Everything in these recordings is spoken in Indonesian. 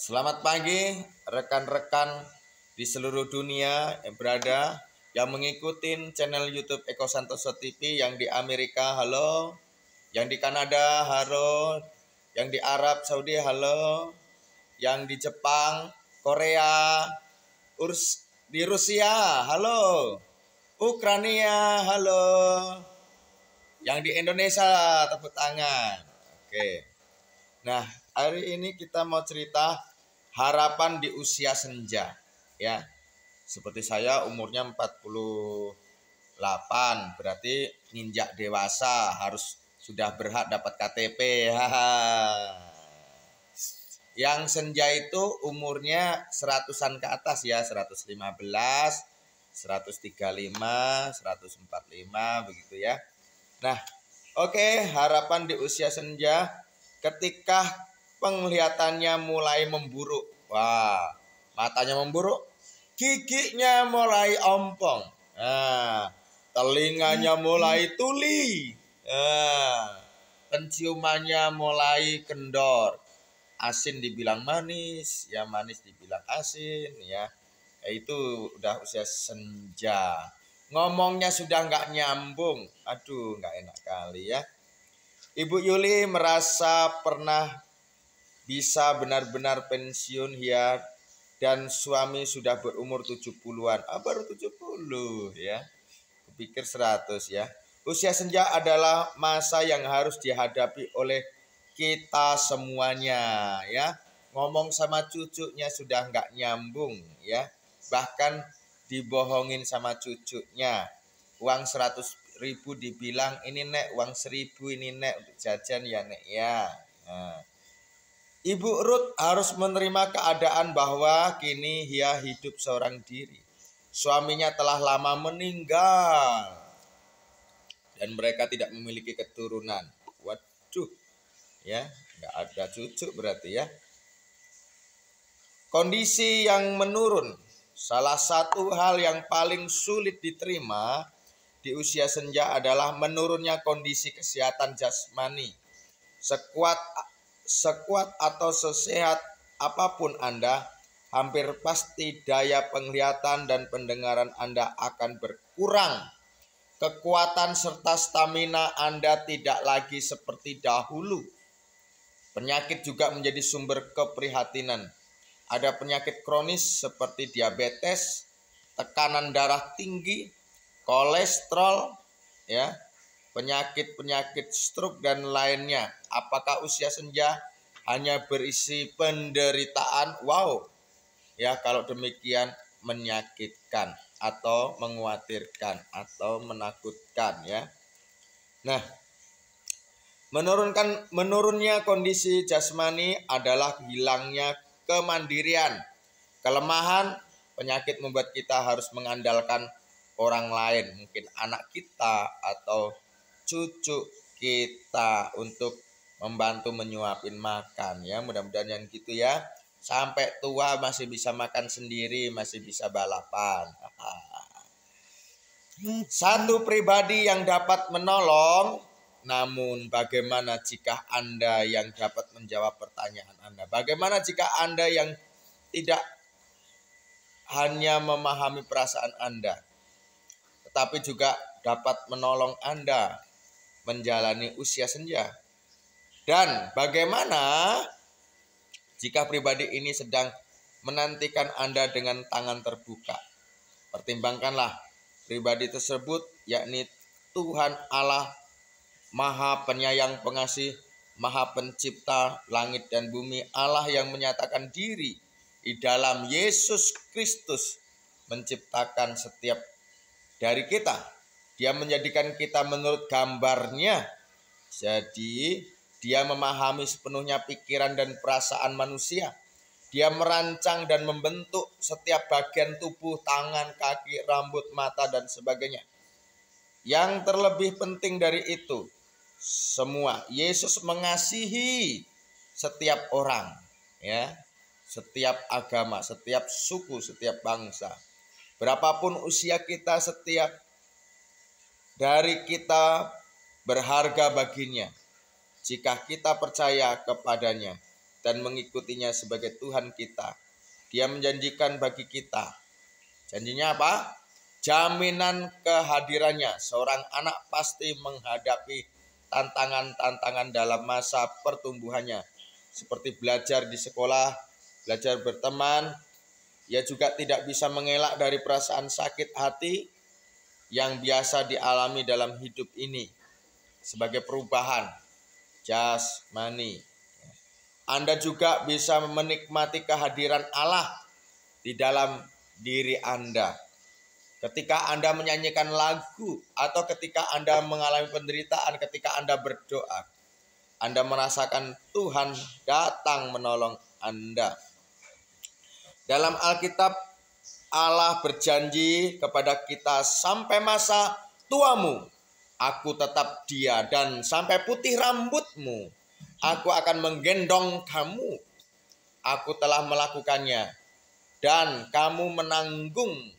Selamat pagi rekan-rekan di seluruh dunia yang berada yang mengikuti channel YouTube Eko Santoso TV, yang di Amerika halo, yang di Kanada halo, yang di Arab Saudi halo, yang di Jepang, Korea, di Rusia halo, Ukraina halo, yang di Indonesia tepuk tangan. Oke. Nah, hari ini kita mau cerita harapan di usia senja, ya. Seperti saya umurnya 48, berarti nginjak dewasa, harus sudah berhak dapat KTP. Yang senja itu umurnya seratusan ke atas ya, 115, 135, 145 begitu ya. Nah, oke, harapan di usia senja ketika penglihatannya mulai memburuk. Wah, matanya memburuk, giginya mulai ompong, telinganya mulai tuli, penciumannya mulai kendor, asin dibilang manis, ya manis dibilang asin, ya. Itu udah usia senja. Ngomongnya sudah nggak nyambung, aduh nggak enak kali ya. Ibu Yuli merasa pernah bisa benar-benar pensiun ya, dan suami sudah berumur 70-an. Baru 70 ya. Kupikir 100 ya. Usia senja adalah masa yang harus dihadapi oleh kita semuanya ya. Ngomong sama cucunya sudah nggak nyambung ya. Bahkan dibohongin sama cucunya. Uang 100.000 dibilang ini nek, uang 1.000 ini nek untuk jajan ya nek ya. Nah, Ibu Ruth harus menerima keadaan bahwa kini ia hidup seorang diri. Suaminya telah lama meninggal dan mereka tidak memiliki keturunan. Waduh, ya, nggak ada cucu berarti ya. Kondisi yang menurun, salah satu hal yang paling sulit diterima di usia senja adalah menurunnya kondisi kesehatan jasmani. Sekuat atau sesehat apapun Anda, hampir pasti daya penglihatan dan pendengaran Anda akan berkurang. Kekuatan serta stamina Anda tidak lagi seperti dahulu. Penyakit juga menjadi sumber keprihatinan. Ada penyakit kronis seperti diabetes, tekanan darah tinggi, kolesterol, ya, penyakit-penyakit stroke dan lainnya. Apakah usia senja hanya berisi penderitaan? Wow. Ya, kalau demikian menyakitkan atau mengkhawatirkan atau menakutkan ya. Nah, menurunnya kondisi jasmani adalah hilangnya kemandirian. Kelemahan penyakit membuat kita harus mengandalkan orang lain, mungkin anak kita atau cucu kita untuk membantu menyuapin makan ya. Mudah-mudahan yang gitu ya. Sampai tua masih bisa makan sendiri, masih bisa balapan. Satu pribadi yang dapat menolong, namun bagaimana jika Anda yang dapat menjawab pertanyaan Anda? Bagaimana jika Anda yang tidak hanya memahami perasaan Anda, tetapi juga dapat menolong Anda menjalani usia senja? Dan bagaimana jika pribadi ini sedang menantikan Anda dengan tangan terbuka? Pertimbangkanlah pribadi tersebut, yakni Tuhan Allah, Maha Penyayang Pengasih, Maha Pencipta langit dan bumi, Allah yang menyatakan diri di dalam Yesus Kristus menciptakan setiap dari kita. Dia menjadikan kita menurut gambarnya. Jadi dia memahami sepenuhnya pikiran dan perasaan manusia. Dia merancang dan membentuk setiap bagian tubuh, tangan, kaki, rambut, mata, dan sebagainya. Yang terlebih penting dari itu semua, Yesus mengasihi setiap orang, ya, setiap agama, setiap suku, setiap bangsa. Berapapun usia kita, setiap dari kita berharga baginya jika kita percaya kepadanya. dan mengikutinya sebagai Tuhan kita. Dia menjanjikan bagi kita. Janjinya apa? Jaminan kehadirannya. Seorang anak pasti menghadapi tantangan-tantangan dalam masa pertumbuhannya. Seperti belajar di sekolah, belajar berteman. Ia juga tidak bisa mengelak dari perasaan sakit hati yang biasa dialami dalam hidup ini. Sebagai perubahan jasmani. Anda juga bisa menikmati kehadiran Allah di dalam diri Anda. Ketika Anda menyanyikan lagu atau ketika Anda mengalami penderitaan, ketika Anda berdoa, Anda merasakan Tuhan datang menolong Anda. Dalam Alkitab, Allah berjanji kepada kita, sampai masa tuamu, aku tetap Dia, dan sampai putih rambutmu, aku akan menggendong kamu. Aku telah melakukannya, dan kamu menanggung.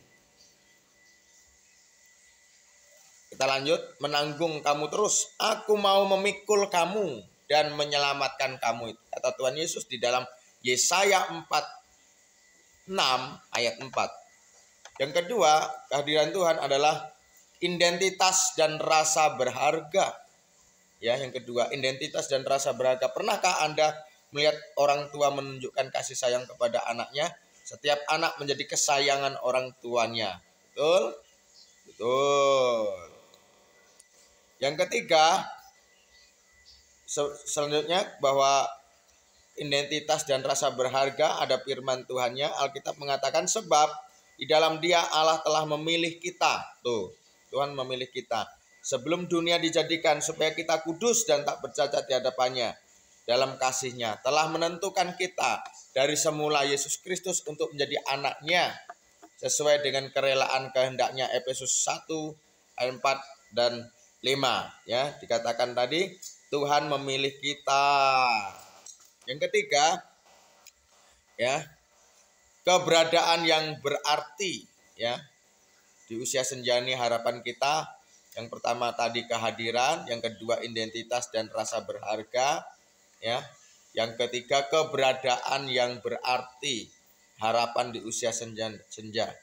Kita lanjut, menanggung kamu terus. Aku mau memikul kamu dan menyelamatkan kamu. Kata Tuhan Yesus di dalam Yesaya 46 ayat 4. Yang kedua, kehadiran Tuhan adalah identitas dan rasa berharga. Ya, yang kedua, identitas dan rasa berharga. Pernahkah Anda melihat orang tua menunjukkan kasih sayang kepada anaknya? Setiap anak menjadi kesayangan orang tuanya. Betul? Betul. Yang ketiga, selanjutnya bahwa identitas dan rasa berharga, ada firman Tuhannya. Alkitab mengatakan, sebab di dalam Dia Allah telah memilih kita. Tuh, Tuhan memilih kita sebelum dunia dijadikan, supaya kita kudus dan tak bercacat di hadapannya. Dalam kasih-Nya telah menentukan kita dari semula Yesus Kristus untuk menjadi anak-Nya sesuai dengan kerelaan kehendak-Nya. Efesus 1 ayat 4 dan 5. Ya, dikatakan tadi Tuhan memilih kita. Yang ketiga, ya, keberadaan yang berarti, ya. Di usia senja ini harapan kita, yang pertama tadi kehadiran, yang kedua identitas dan rasa berharga, ya. Yang ketiga keberadaan yang berarti, harapan di usia senja.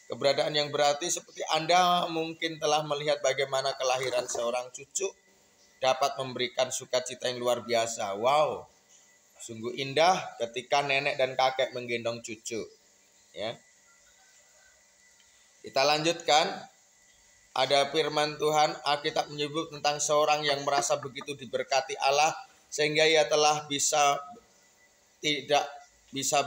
Keberadaan yang berarti seperti Anda mungkin telah melihat bagaimana kelahiran seorang cucu dapat memberikan sukacita yang luar biasa. Wow, sungguh indah ketika nenek dan kakek menggendong cucu. Ya, kita lanjutkan. Ada firman Tuhan, Alkitab menyebut tentang seorang yang merasa begitu diberkati Allah sehingga ia telah tidak bisa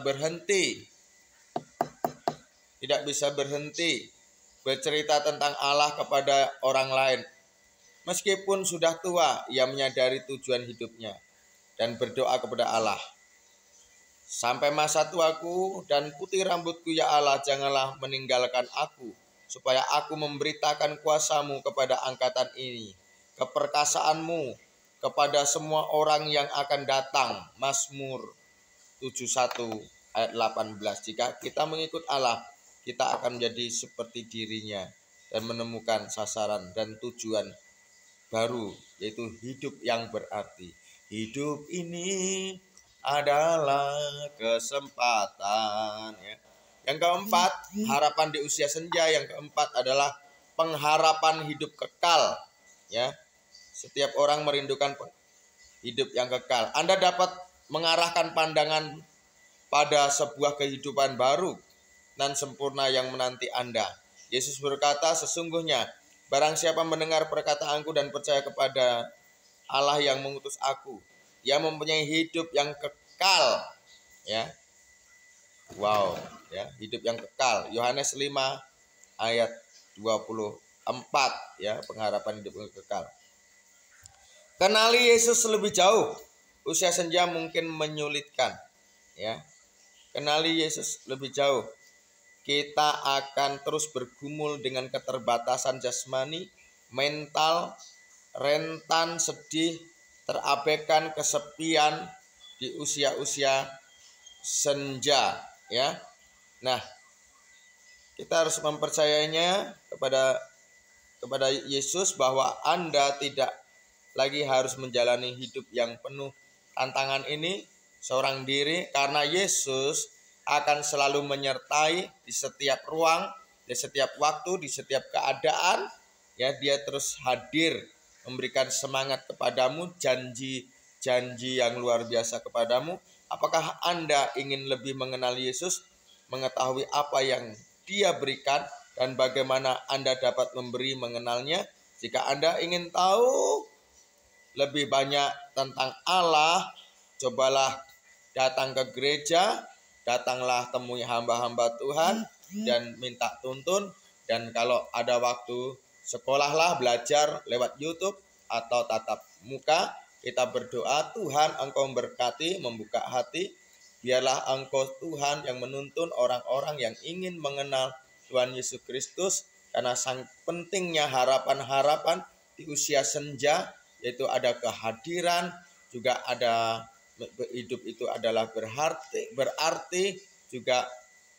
berhenti bercerita tentang Allah kepada orang lain. Meskipun sudah tua, ia menyadari tujuan hidupnya dan berdoa kepada Allah. Sampai masa tuaku dan putih rambutku, ya Allah, janganlah meninggalkan aku, supaya aku memberitakan kuasa-Mu kepada angkatan ini, keperkasaanmu kepada semua orang yang akan datang. Mazmur 71 ayat 18. Jika kita mengikut Allah, kita akan menjadi seperti dirinya dan menemukan sasaran dan tujuan baru, yaitu hidup yang berarti. Hidup ini adalah kesempatan, ya. Yang keempat, harapan di usia senja. Yang keempat adalah pengharapan hidup kekal, ya. Setiap orang merindukan hidup yang kekal. Anda dapat mengarahkan pandangan pada sebuah kehidupan baru dan sempurna yang menanti Anda. Yesus berkata, sesungguhnya barang siapa mendengar perkataanku dan percaya kepada Allah yang mengutus aku, ia mempunyai hidup yang kekal, ya. Wow, ya, hidup yang kekal. Yohanes 5 ayat 24, ya, pengharapan hidup yang kekal. Kenali Yesus lebih jauh. Usia senja mungkin menyulitkan, ya. Kenali Yesus lebih jauh. Kita akan terus bergumul dengan keterbatasan jasmani, mental, rentan, sedih, terabaikan, kesepian di usia-usia senja, ya. Nah, kita harus mempercayainya kepada Yesus bahwa Anda tidak lagi harus menjalani hidup yang penuh tantangan ini, seorang diri, karena Yesus akan selalu menyertai di setiap ruang, di setiap waktu, di setiap keadaan. Ya, dia terus hadir memberikan semangat kepadamu, janji-janji yang luar biasa kepadamu. Apakah Anda ingin lebih mengenal Yesus, mengetahui apa yang Dia berikan dan bagaimana Anda dapat memberi mengenalnya? Jika Anda ingin tahu lebih banyak tentang Allah, cobalah datang ke gereja, datanglah temui hamba-hamba Tuhan dan minta tuntun. Dan kalau ada waktu, sekolahlah, belajar lewat YouTube atau tatap muka. Kita berdoa, Tuhan Engkau memberkati, membuka hati. Biarlah Engkau Tuhan yang menuntun orang-orang yang ingin mengenal Tuhan Yesus Kristus. Karena sang pentingnya harapan-harapan di usia senja, yaitu ada kehadiran, juga ada hidup itu adalah berarti juga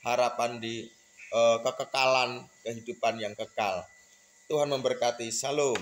harapan di kekekalan kehidupan yang kekal. Tuhan memberkati. Salam.